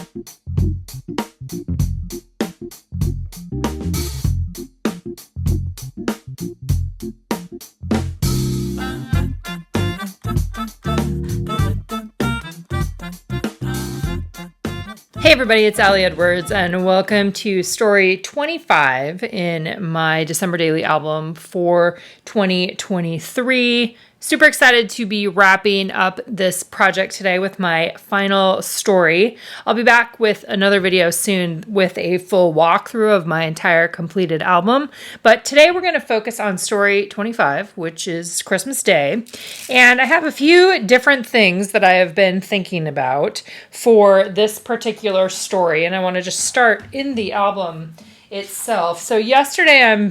Hey everybody, it's Allie Edwards, and welcome to story 25 in my December daily album for 2023. Super excited to be wrapping up this project today with my final story. I'll be back with another video soon with a full walkthrough of my entire completed album. But today we're going to focus on story 25, which is Christmas Day. And I have a few different things that I have been thinking about for this particular story. And I want to just start in the album itself. So yesterday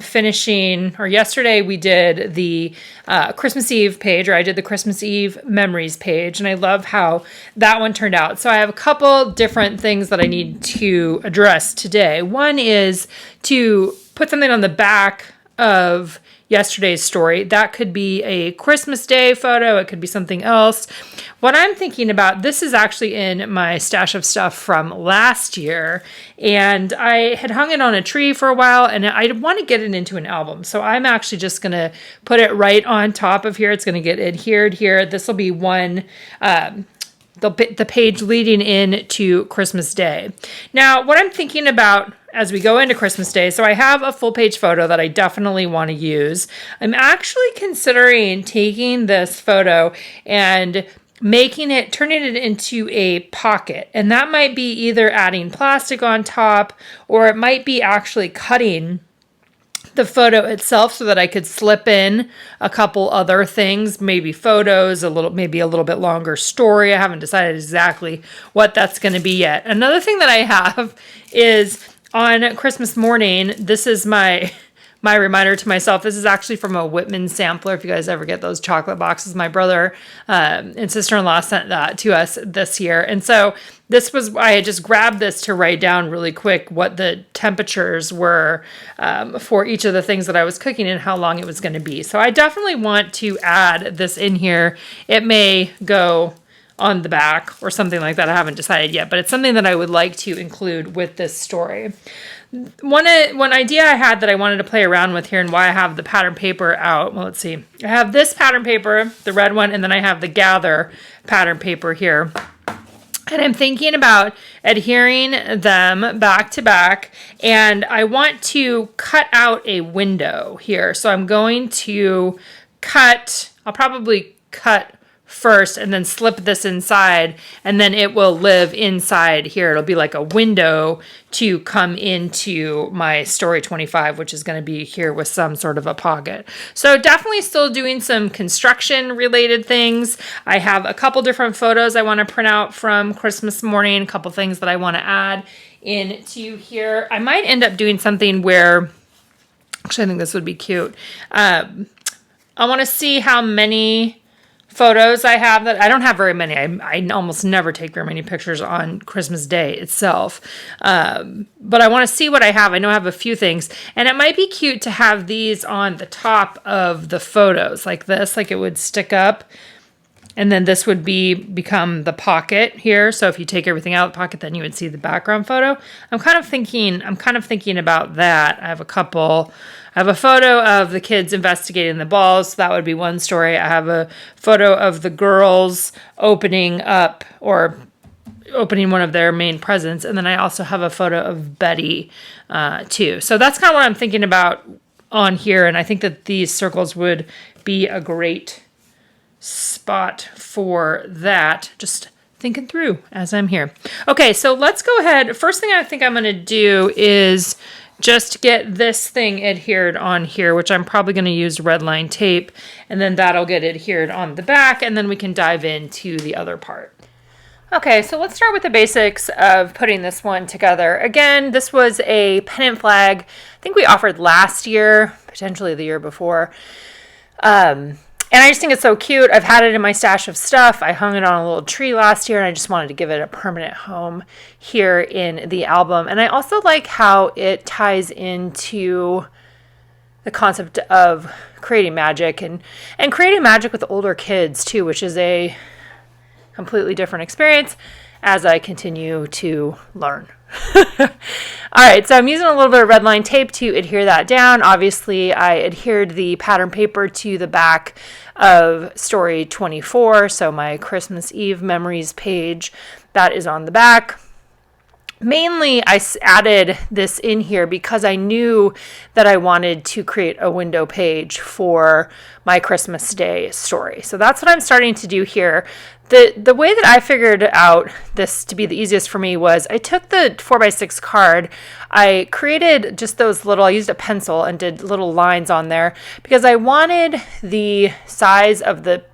we did the Christmas Eve page, or I did the Christmas Eve memories page, and I love how that one turned out. So I have a couple different things that I need to address today. One is to put something on the back of yesterday's story. That could be a Christmas Day photo. It could be something else. What I'm thinking about, this is actually in my stash of stuff from last year, and I had hung it on a tree for a while, and I want to get it into an album. So I'm actually just going to put it right on top of here. It's going to get adhered here. This will be one, the page leading into Christmas Day. Now, what I'm thinking about as we go into Christmas Day, so I have a full page photo that I definitely want to use. I'm actually considering taking this photo and turning it into a pocket. And that might be either adding plastic on top, or it might be actually cutting the photo itself so that I could slip in a couple other things, maybe photos, maybe a little bit longer story. I haven't decided exactly what that's going to be yet. Another thing that I have is on Christmas morning, this is my reminder to myself. This is actually from a Whitman sampler. If you guys ever get those chocolate boxes, my brother and sister-in-law sent that to us this year. And so I had just grabbed this to write down really quick what the temperatures were for each of the things that I was cooking and how long it was going to be. So I definitely want to add this in here. It may go on the back or something like that. I haven't decided yet, but it's something that I would like to include with this story. One idea I had that I wanted to play around with here, and why I have the pattern paper out. Well, let's see. I have this pattern paper, the red one, and then I have the Gather pattern paper here. And I'm thinking about adhering them back to back, and I want to cut out a window here. So I'm going to I'll probably cut first and then slip this inside, and then it will live inside here. It'll be like a window to come into my story 25, which is going to be here with some sort of a pocket. So definitely still doing some construction related things. I have a couple different photos I want to print out from Christmas morning, a couple things that I want to add into here. I might end up doing something where, actually I think this would be cute. I want to see how many photos I have. That I don't have very many. I almost never take very many pictures on Christmas Day itself. But I want to see what I have. I know I have a few things, and it might be cute to have these on the top of the photos like this, like it would stick up. And then this would become the pocket here. So if you take everything out of the pocket, then you would see the background photo. I'm kind of thinking about that. I have a photo of the kids investigating the balls. So that would be one story. I have a photo of the girls opening one of their main presents. And then I also have a photo of Betty too. So that's kind of what I'm thinking about on here. And I think that these circles would be a great spot for that. Just thinking through as I'm here. Okay, so let's go ahead. First thing I think I'm going to do is just get this thing adhered on here, which I'm probably going to use red line tape, and then that'll get adhered on the back, and then we can dive into the other part. Okay, so let's start with the basics of putting this one together. Again, this was a pennant flag. I think we offered last year, potentially the year before. And I just think it's so cute. I've had it in my stash of stuff. I hung it on a little tree last year, and I just wanted to give it a permanent home here in the album. And I also like how it ties into the concept of creating magic and creating magic with older kids too, which is a completely different experience. as I continue to learn. All right, so I'm using a little bit of red line tape to adhere that down. Obviously, I adhered the pattern paper to the back of story 24, so my Christmas Eve memories page, that is on the back. Mainly, I added this in here because I knew that I wanted to create a window page for my Christmas Day story. So that's what I'm starting to do here. The way that I figured out this to be the easiest for me was I took the 4x6 card, I created just those little, I used a pencil and did little lines on there because I wanted the size of the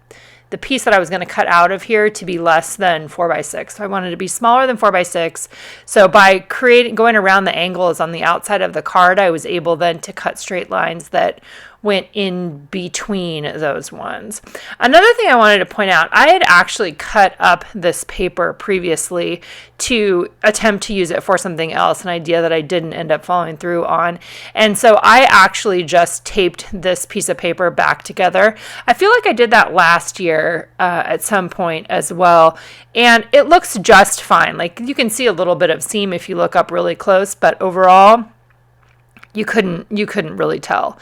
piece that I was going to cut out of here to be less than 4x6. So I wanted to be smaller than 4x6. So by going around the angles on the outside of the card, I was able then to cut straight lines that went in between those ones. Another thing I wanted to point out, I had actually cut up this paper previously to attempt to use it for something else, an idea that I didn't end up following through on. And so I actually just taped this piece of paper back together. I feel like I did that last year at some point as well. And it looks just fine. Like you can see a little bit of seam if you look up really close, but overall, you couldn't really tell.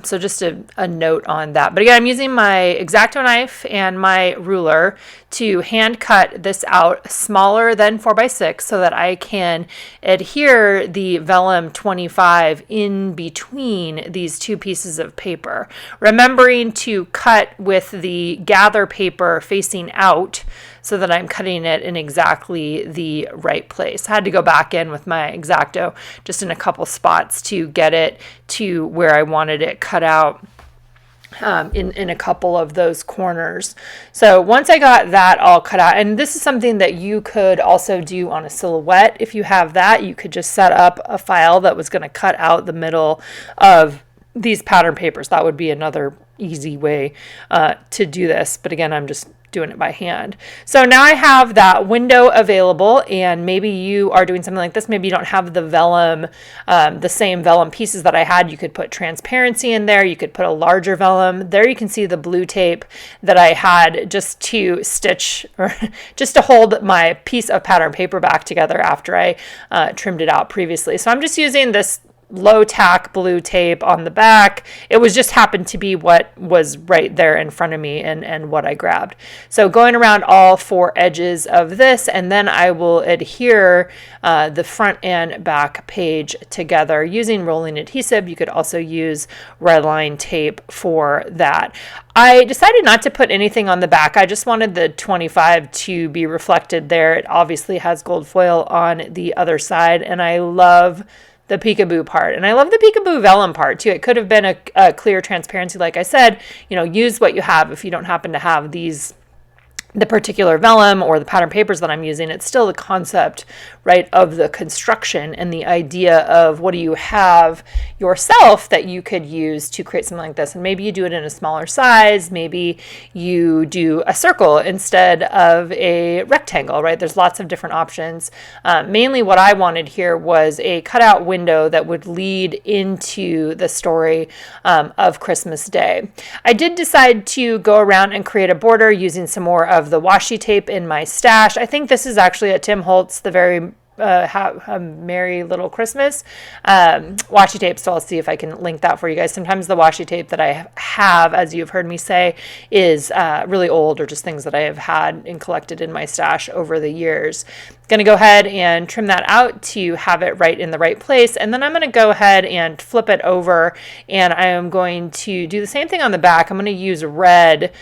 So just a note on that. But again, I'm using my X-Acto knife and my ruler to hand cut this out smaller than 4x6 so that I can adhere the vellum 25 in between these two pieces of paper. Remembering to cut with the gather paper facing out so that I'm cutting it in exactly the right place. I had to go back in with my X-Acto just in a couple spots to get it to where I wanted it cut out. In a couple of those corners. So once I got that all cut out, and this is something that you could also do on a silhouette. If you have that, you could just set up a file that was going to cut out the middle of these pattern papers. That would be another easy way to do this. But again, I'm just doing it by hand. So now I have that window available, and maybe you are doing something like this. Maybe you don't have the vellum, the same vellum pieces that I had. You could put transparency in there. You could put a larger vellum. There you can see the blue tape that I had just to stitch or just to hold my piece of pattern paper back together after I trimmed it out previously. So I'm just using this low tack blue tape on the back. It was just happened to be what was right there in front of me and what I grabbed. So going around all four edges of this, and then I will adhere the front and back page together using rolling adhesive. You could also use red line tape for that. I decided not to put anything on the back. I just wanted the 25 to be reflected there. It obviously has gold foil on the other side, and I love the peekaboo part. And I love the peekaboo vellum part too. It could have been a clear transparency. Like I said, use what you have. If you don't happen to have the particular vellum or the pattern papers that I'm using, it's still the concept, right, of the construction and the idea of what do you have yourself that you could use to create something like this. And maybe you do it in a smaller size. Maybe you do a circle instead of a rectangle, right? There's lots of different options. Mainly what I wanted here was a cutout window that would lead into the story of Christmas Day. I did decide to go around and create a border using some more of the washi tape in my stash. I think this is actually at Tim Holtz, the very a Merry Little Christmas washi tape. So I'll see if I can link that for you guys. Sometimes the washi tape that I have, as you've heard me say, is really old or just things that I have had and collected in my stash over the years. Going to go ahead and trim that out to have it right in the right place. And then I'm going to go ahead and flip it over, and I am going to do the same thing on the back. I'm going to use red,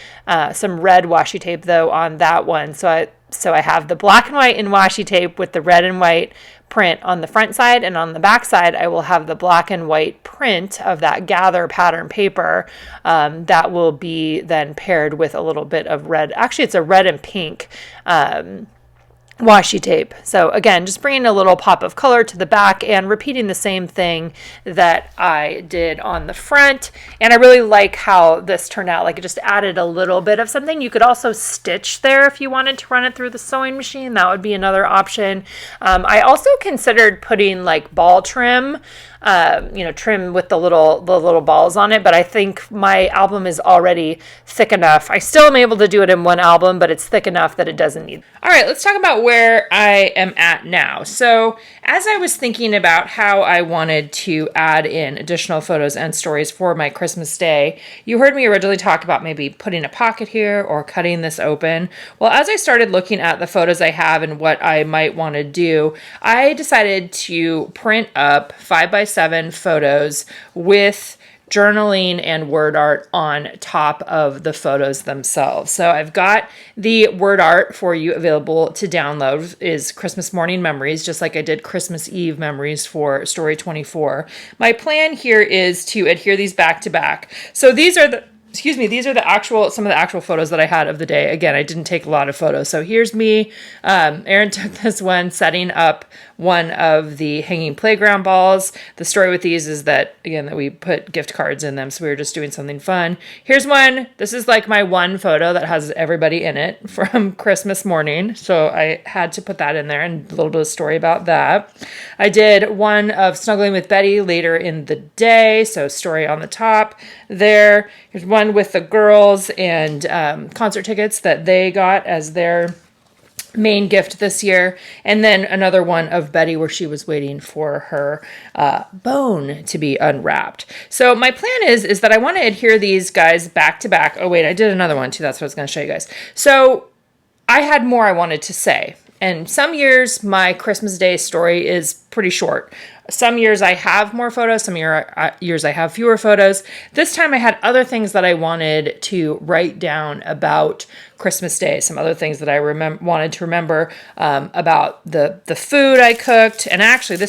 some red washi tape though on that one. So I have the black and white in washi tape with the red and white print on the front side, and on the back side I will have the black and white print of that gather pattern paper that will be then paired with a little bit of red. Actually, it's a red and pink washi tape. So again, just bringing a little pop of color to the back and repeating the same thing that I did on the front. And I really like how this turned out. Like, it just added a little bit of something. You could also stitch there if you wanted to run it through the sewing machine. That would be another option. I also considered putting like ball trim, trim with the little balls on it, but I think my album is already thick enough. I still am able to do it in one album, but it's thick enough that it doesn't need. All right, let's talk about where I am at now. So as I was thinking about how I wanted to add in additional photos and stories for my Christmas day, you heard me originally talk about maybe putting a pocket here or cutting this open. Well, as I started looking at the photos I have and what I might want to do, I decided to print up 5x7 photos with journaling and word art on top of the photos themselves. So I've got the word art for you available to download is Christmas morning memories, just like I did Christmas Eve memories for story 24. My plan here is to adhere these back to back. So these are these are some of the actual photos that I had of the day. Again, I didn't take a lot of photos. So here's me. Erin took this one setting up one of the hanging playground balls. The story with these is that, again, that we put gift cards in them. So we were just doing something fun. Here's one. This is like my one photo that has everybody in it from Christmas morning. So I had to put that in there and a little bit of story about that. I did one of snuggling with Betty later in the day. So story on the top there. Here's one with the girls and concert tickets that they got as their main gift this year, and then another one of Betty where she was waiting for her bone to be unwrapped. So my plan is that I want to adhere these guys back to back. Oh wait, I did another one too. That's what I was going to show you guys. So I had more I wanted to say. And some years my Christmas Day story is pretty short. Some years I have more photos, some years I have fewer photos. This time I had other things that I wanted to write down about Christmas Day, some other things that I wanted to remember about the food I cooked. And actually, I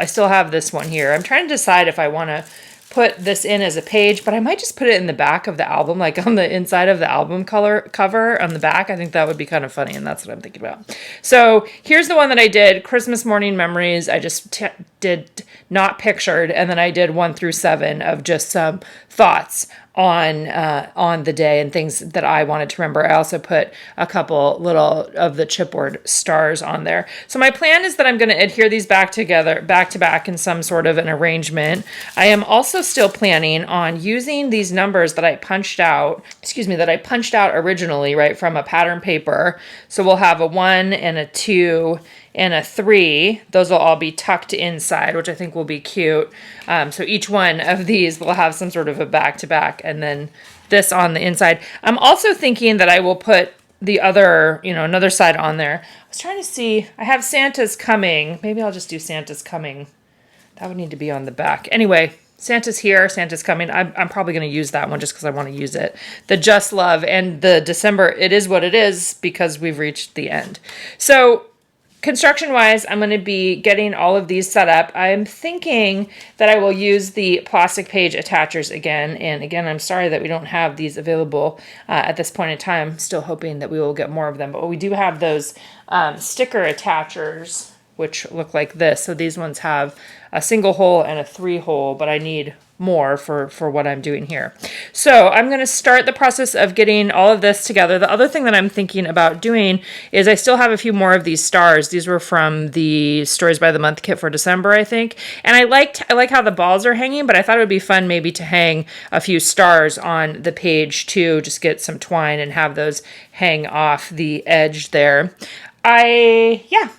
still have this one here. I'm trying to decide if I want to put this in as a page, but I might just put it in the back of the album, like on the inside of the album cover on the back. I think that would be kind of funny, and that's what I'm thinking about. So here's the one that I did, Christmas morning memories. I just did not pictured, and then I did 1 through 7 of just some thoughts on the day and things that I wanted to remember. I also put a couple little of the chipboard stars on there. So my plan is that I'm going to adhere these back to back in some sort of an arrangement. I am also still planning on using these numbers that I punched out originally, right, from a pattern paper. So we'll have a 1 and a 2 and a 3. Those will all be tucked inside, which I think will be cute. So each one of these will have some sort of a back-to-back, and then this on the inside. I'm also thinking that I will put the other, another side on there. I was trying to see, I have Santa's coming. Maybe I'll just do Santa's coming. That would need to be on the back. Anyway, Santa's here, Santa's coming. I'm probably going to use that one just because I want to use it. The Just Love and the December, it is what it is because we've reached the end. So construction-wise, I'm going to be getting all of these set up. I'm thinking that I will use the plastic page attachers again. And again, I'm sorry that we don't have these available at this point in time. Still hoping that we will get more of them. But we do have those sticker attachers, which look like this. So these ones have a single hole and a 3-hole, but I need more for what I'm doing here. So I'm going to start the process of getting all of this together. The other thing that I'm thinking about doing is I still have a few more of these stars. These were from the Stories by the Month kit for December, I think. And I like how the balls are hanging, but I thought it would be fun maybe to hang a few stars on the page too, just get some twine and have those hang off the edge there.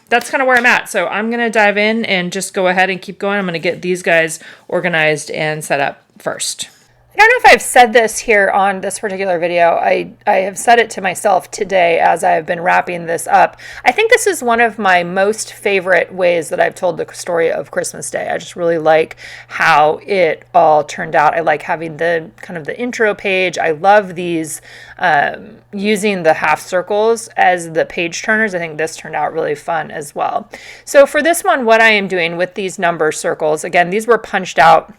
That's kind of where I'm at. So I'm going to dive in and just go ahead and keep going. I'm going to get these guys organized and set up first. I don't know if I've said this here on this particular video. I have said it to myself today as I've been wrapping this up. I think this is one of my most favorite ways that I've told the story of Christmas Day. I just really like how it all turned out. I like having the kind of the intro page. I love these using the half circles as the page turners. I think this turned out really fun as well. So for this one, what I am doing with these number circles, again, these were punched out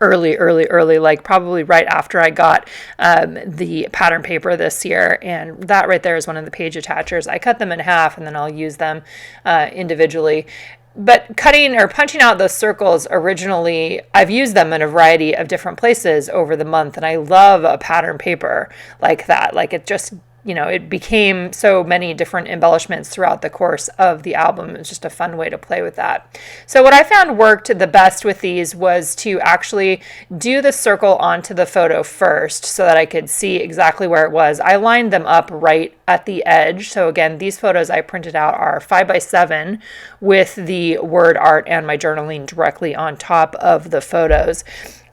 early, like probably right after I got the pattern paper this year. And that right there is one of the page attachers. I cut them in half and then I'll use them individually. But cutting or punching out those circles originally, I've used them in a variety of different places over the month. And I love a pattern paper like that. Like it just it became so many different embellishments throughout the course of the album. It was just a fun way to play with that. So what I found worked the best with these was to actually do the circle onto the photo first so that I could see exactly where it was. I lined them up right at the edge. So again, these photos I printed out are 5x7 with the word art and my journaling directly on top of the photos.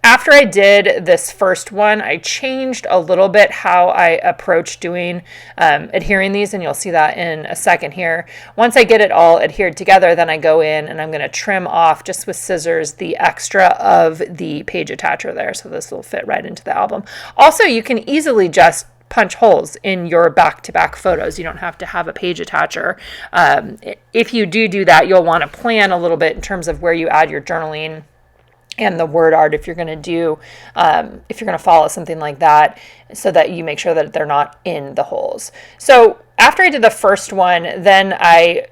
After I did this first one, I changed a little bit how I approach doing adhering these, and you'll see that in a second here. Once I get it all adhered together, then I go in and I'm going to trim off just with scissors the extra of the page attacher there, so this will fit right into the album. Also, you can easily just punch holes in your back-to-back photos. You don't have to have a page attacher. If you do that, you'll want to plan a little bit in terms of where you add your journaling and the word art if you're going to follow something like that, so that you make sure that they're not in the holes. So after I did the first one, then I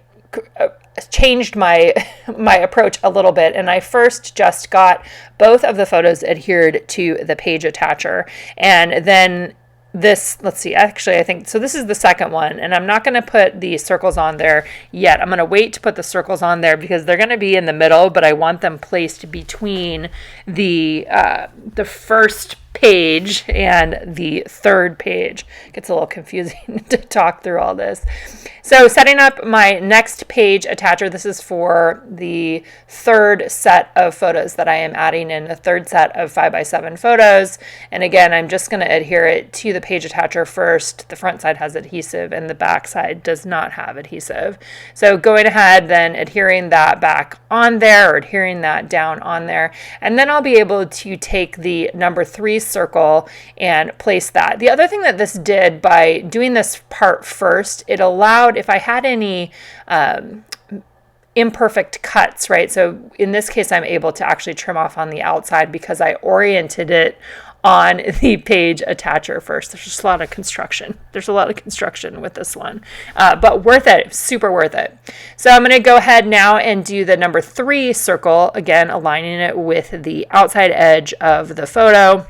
changed my approach a little bit, and I first just got both of the photos adhered to the page attacher, and then let's see, actually I think, so this is the second one, and I'm not going to put the circles on there yet. I'm going to wait to put the circles on there because they're going to be in the middle, but I want them placed between the first page and the third page. It gets a little confusing to talk through all this. So setting up my next page attacher, this is for the third set of photos that I am adding in, a third set of 5x7 photos. And again, I'm just going to adhere it to the page attacher first. The front side has adhesive and the back side does not have adhesive. So going ahead, then adhering that back on there, or adhering that down on there. And then I'll be able to take the number 3 circle and place that. The other thing that this did by doing this part first, it allowed, if I had any imperfect cuts, right? So in this case, I'm able to actually trim off on the outside because I oriented it on the page attacher first. There's just a lot of construction. There's a lot of construction with this one, but worth it, super worth it. So I'm going to go ahead now and do the number 3 circle, again, aligning it with the outside edge of the photo.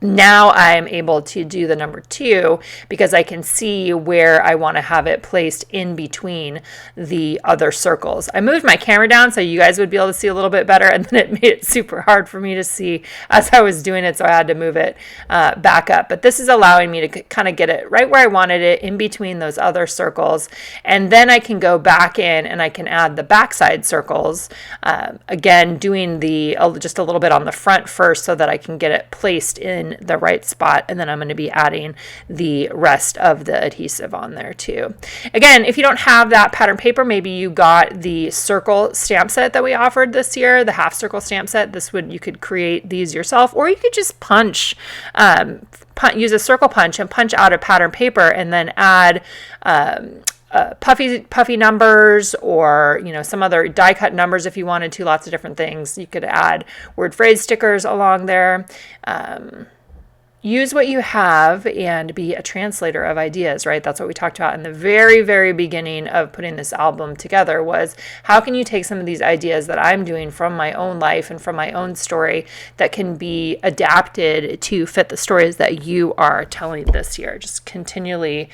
Now I'm able to do the number 2 because I can see where I want to have it placed in between the other circles. I moved my camera down so you guys would be able to see a little bit better, and then it made it super hard for me to see as I was doing it, so I had to move it back up. But this is allowing me to kind of get it right where I wanted it, in between those other circles, and then I can go back in and I can add the backside circles, again doing just a little bit on the front first so that I can get it placed in the right spot, and then I'm going to be adding the rest of the adhesive on there too. Again, if you don't have that pattern paper, maybe you got the circle stamp set that we offered this year, the half circle stamp set. You could create these yourself, or you could just use a circle punch and punch out a pattern paper and then add puffy numbers, or some other die cut numbers if you wanted to. Lots of different things. You could add word phrase stickers along there. Use what you have and be a translator of ideas, right? That's what we talked about in the very, very beginning of putting this album together, was how can you take some of these ideas that I'm doing from my own life and from my own story that can be adapted to fit the stories that you are telling this year. Just continually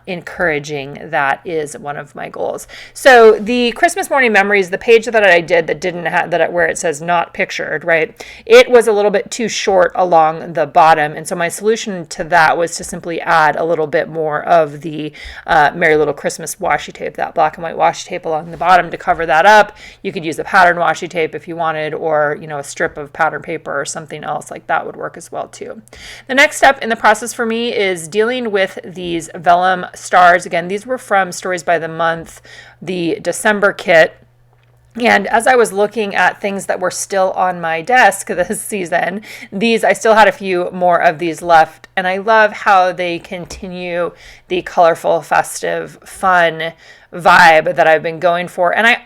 encouraging. That is one of my goals. So the Christmas morning memories, the page that I did that didn't have that, where it says not pictured, right? It was a little bit too short along the bottom. And so my solution to that was to simply add a little bit more of the Merry Little Christmas washi tape, that black and white washi tape along the bottom to cover that up. You could use a pattern washi tape if you wanted, or a strip of pattern paper or something else like that would work as well too. The next step in the process for me is dealing with these vellum stars. Again, these were from Stories by the Month, the December kit. And as I was looking at things that were still on my desk this season, I still had a few more of these left. And I love how they continue the colorful, festive, fun vibe that I've been going for. And I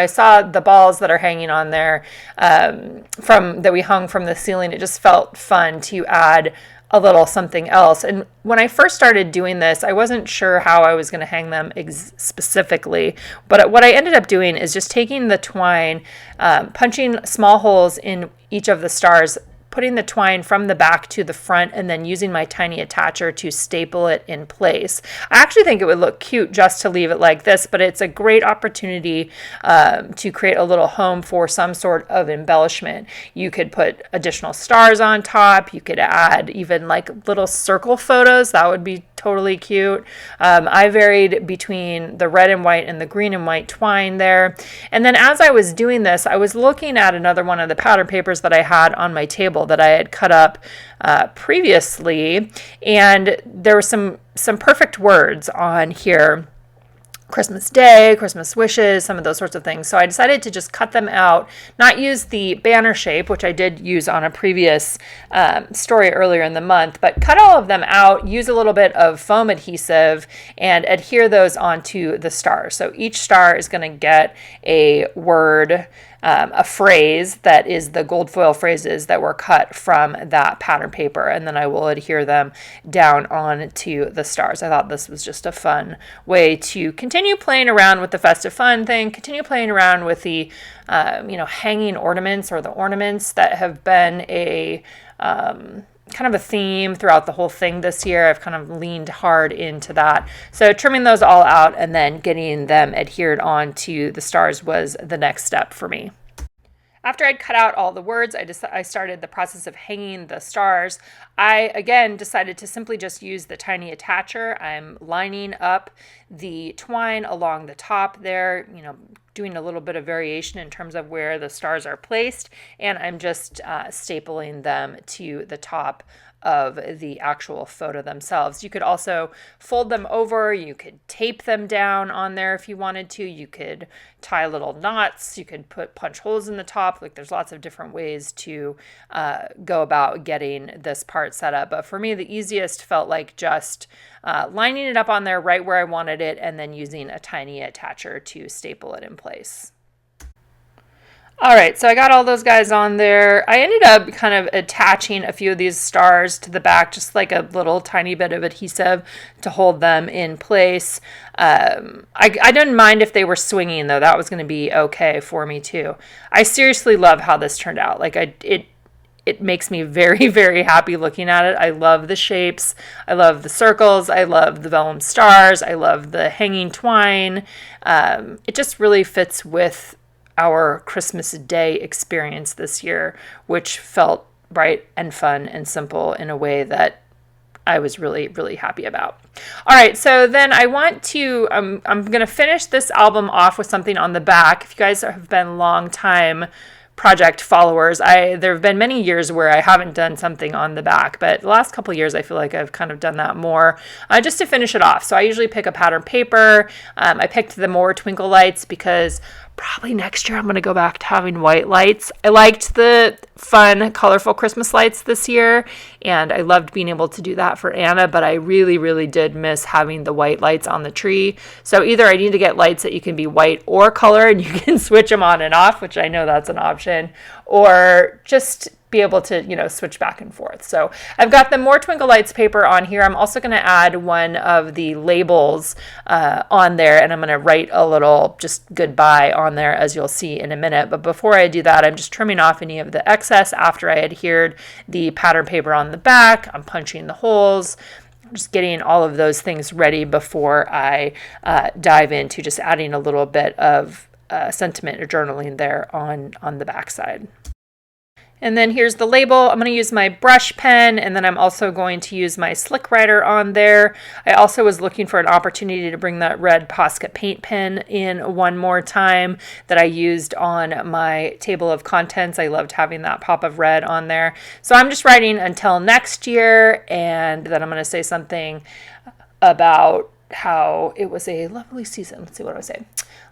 saw the balls that are hanging on there that we hung from the ceiling. It just felt fun to add a little something else. And when I first started doing this, I wasn't sure how I was going to hang them specifically. But what I ended up doing is just taking the twine, punching small holes in each of the stars, putting the twine from the back to the front and then using my tiny attacher to staple it in place. I actually think it would look cute just to leave it like this, but it's a great opportunity to create a little home for some sort of embellishment. You could put additional stars on top. You could add even like little circle photos. That would be totally cute. I varied between the red and white and the green and white twine there. And then as I was doing this, I was looking at another one of the pattern papers that I had on my table that I had cut up previously. And there were some perfect words on here. Christmas Day, Christmas wishes, some of those sorts of things. So I decided to just cut them out, not use the banner shape, which I did use on a previous story earlier in the month, but cut all of them out, use a little bit of foam adhesive, and adhere those onto the stars. So each star is going to get a word, a phrase that is the gold foil phrases that were cut from that pattern paper, and then I will adhere them down onto the stars. I thought this was just a fun way to continue playing around with the festive fun thing, continue playing around with the hanging ornaments or the ornaments that have been a kind of a theme throughout the whole thing this year. I've kind of leaned hard into that. So trimming those all out and then getting them adhered onto the stars was the next step for me. After I'd cut out all the words, I started the process of hanging the stars. I, again, decided to simply just use the tiny attacher. I'm lining up the twine along the top there, doing a little bit of variation in terms of where the stars are placed, and I'm just stapling them to the top of the actual photo themselves. You could also fold them over, you could tape them down on there if you wanted to, you could tie little knots, you could put punch holes in the top. Like, there's lots of different ways to go about getting this part set up. But for me, the easiest felt like just lining it up on there right where I wanted it and then using a tiny attacher to staple it in place. All right, so I got all those guys on there. I ended up kind of attaching a few of these stars to the back, just like a little tiny bit of adhesive to hold them in place. I didn't mind if they were swinging, though. That was going to be okay for me, too. I seriously love how this turned out. Like, it makes me very, very happy looking at it. I love the shapes. I love the circles. I love the vellum stars. I love the hanging twine. It just really fits with our Christmas Day experience this year, which felt bright and fun and simple in a way that I was really, really happy about. All right, so then I want to, I'm going to finish this album off with something on the back. If you guys have been long time project followers, there have been many years where I haven't done something on the back, but the last couple of years I feel like I've kind of done that more just to finish it off. So I usually pick a pattern paper. I picked the more twinkle lights because probably next year I'm going to go back to having white lights. I liked the fun, colorful Christmas lights this year, and I loved being able to do that for Anna, but I really, really did miss having the white lights on the tree. So either I need to get lights that you can be white or color, and you can switch them on and off, which I know that's an option, or just be able to, switch back and forth. So I've got the more twinkle lights paper on here. I'm also going to add one of the labels on there, and I'm going to write a little just goodbye on there, as you'll see in a minute. But before I do that, I'm just trimming off any of the excess after I adhered the pattern paper on the back. I'm punching the holes. I'm just getting all of those things ready before I dive into just adding a little bit of sentiment or journaling there on the back side. And then here's the label. I'm going to use my brush pen, and then I'm also going to use my Slick Writer on there. I also was looking for an opportunity to bring that red Posca paint pen in one more time that I used on my table of contents. I loved having that pop of red on there. So I'm just writing until next year, and then I'm going to say something about how it was a lovely season. Let's see what I say.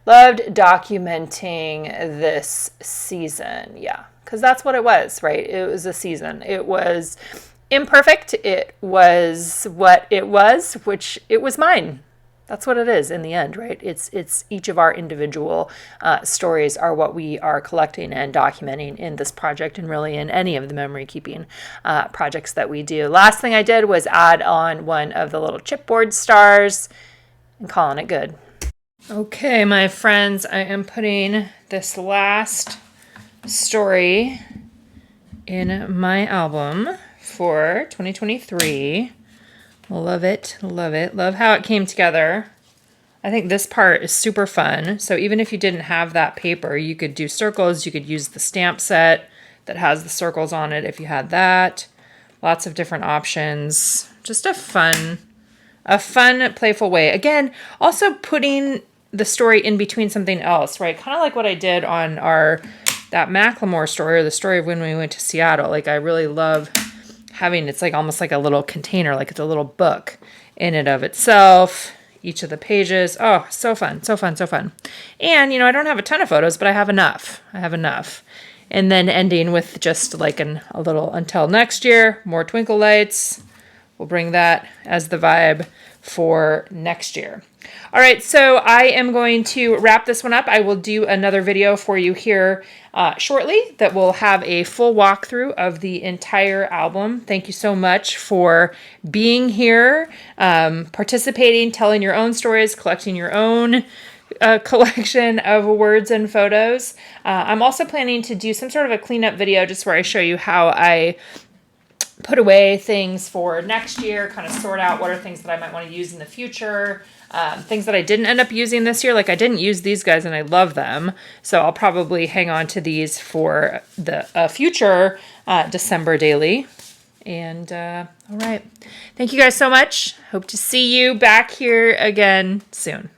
Loved documenting this season. Yeah. Because that's what it was, right? It was a season. It was imperfect. It was what it was, which it was mine. That's what it is in the end, right? It's each of our individual stories are what we are collecting and documenting in this project, and really in any of the memory keeping projects that we do. Last thing I did was add on one of the little chipboard stars and calling it good. Okay, my friends, I am putting this last story in my album for 2023. Love it, love it. Love how it came together. I think this part is super fun. So even if you didn't have that paper, you could do circles. You could use the stamp set that has the circles on it if you had that. Lots of different options. Just a fun, playful way. Again, also putting the story in between something else, right? Kind of like what I did on that Macklemore story, or the story of when we went to Seattle. Like, I really love having, it's like almost like a little container, like it's a little book in and of itself. Each of the pages. Oh, so fun, so fun, so fun. And, I don't have a ton of photos, but I have enough. And then ending with just like a little until next year, more twinkle lights. We'll bring that as the vibe for next year. All right, so I am going to wrap this one up. I will do another video for you here shortly that will have a full walkthrough of the entire album. Thank you so much for being here, participating, telling your own stories, collecting your own collection of words and photos. I'm also planning to do some sort of a cleanup video just where I show you how I put away things for next year, kind of sort out what are things that I might want to use in the future, things that I didn't end up using this year. Like, I didn't use these guys and I love them, so I'll probably hang on to these for the future December daily. And all right, thank you guys so much. Hope to see you back here again soon.